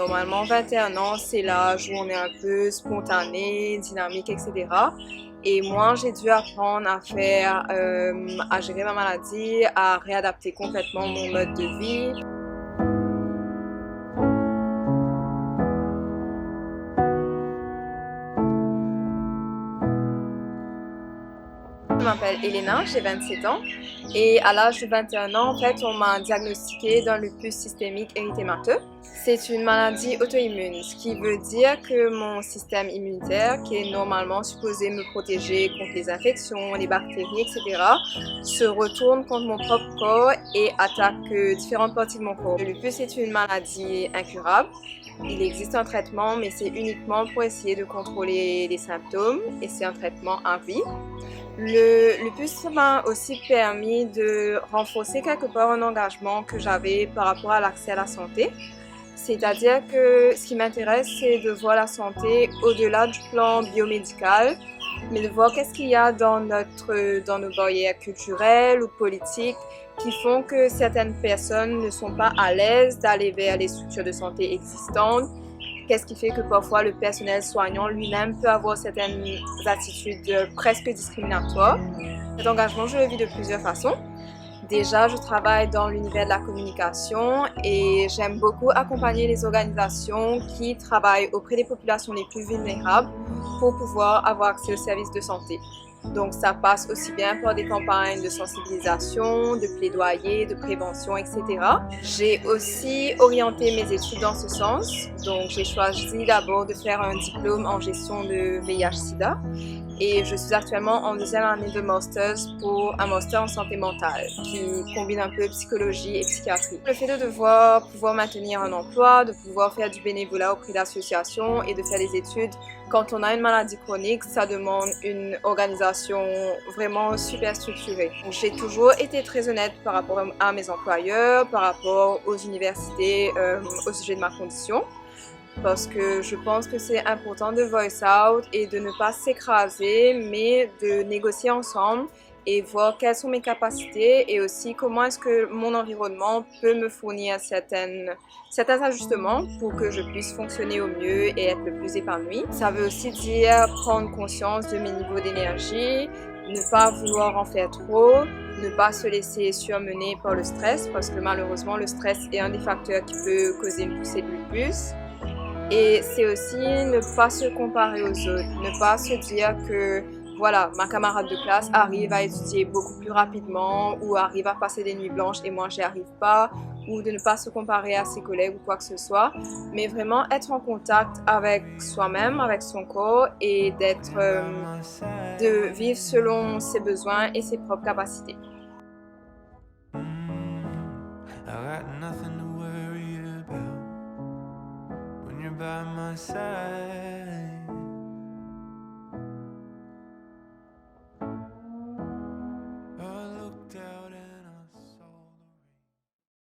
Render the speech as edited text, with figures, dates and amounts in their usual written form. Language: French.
Normalement, 21 ans, c'est l'âge où on est un peu spontané, dynamique, etc. Et moi, j'ai dû apprendre à gérer ma maladie, à réadapter complètement mon mode de vie. Je m'appelle Elena, j'ai 27 ans et à l'âge de 21 ans, en fait, on m'a diagnostiqué d'un lupus systémique érythémateux. C'est une maladie auto-immune, ce qui veut dire que mon système immunitaire, qui est normalement supposé me protéger contre les infections, les bactéries, etc., se retourne contre mon propre corps et attaque différentes parties de mon corps. Le lupus est une maladie incurable. Il existe un traitement, mais c'est uniquement pour essayer de contrôler les symptômes et c'est un traitement à vie. Le lupus m'a aussi permis de renforcer quelque part un engagement que j'avais par rapport à l'accès à la santé. C'est-à-dire que ce qui m'intéresse, c'est de voir la santé au-delà du plan biomédical, mais de voir qu'est-ce qu'il y a dans nos barrières culturelles ou politiques qui font que certaines personnes ne sont pas à l'aise d'aller vers les structures de santé existantes. Qu'est-ce qui fait que parfois le personnel soignant lui-même peut avoir certaines attitudes presque discriminatoires. Cet engagement, je le vis de plusieurs façons. Déjà, je travaille dans l'univers de la communication et j'aime beaucoup accompagner les organisations qui travaillent auprès des populations les plus vulnérables pour pouvoir avoir accès aux services de santé. Donc ça passe aussi bien par des campagnes de sensibilisation, de plaidoyer, de prévention, etc. J'ai aussi orienté mes études dans ce sens. Donc j'ai choisi d'abord de faire un diplôme en gestion de VIH/SIDA et je suis actuellement en deuxième année de master pour un master en santé mentale qui combine un peu psychologie et psychiatrie. Le fait de devoir pouvoir maintenir un emploi, de pouvoir faire du bénévolat auprès d'associations et de faire des études quand on a une maladie chronique, ça demande une organisation vraiment super structurée. J'ai toujours été très honnête par rapport à mes employeurs, par rapport aux universités au sujet de ma condition. Parce que je pense que c'est important de voice out et de ne pas s'écraser, mais de négocier ensemble et voir quelles sont mes capacités et aussi comment est-ce que mon environnement peut me fournir certains ajustements pour que je puisse fonctionner au mieux et être le plus épanouie. Ça veut aussi dire prendre conscience de mes niveaux d'énergie, ne pas vouloir en faire trop, ne pas se laisser surmener par le stress parce que malheureusement le stress est un des facteurs qui peut causer une poussée de lupus. Et c'est aussi ne pas se comparer aux autres, ne pas se dire que voilà, ma camarade de classe arrive à étudier beaucoup plus rapidement ou arrive à passer des nuits blanches et moi j'y arrive pas, ou de ne pas se comparer à ses collègues ou quoi que ce soit, mais vraiment être en contact avec soi-même, avec son corps et de vivre selon ses besoins et ses propres capacités. By my side.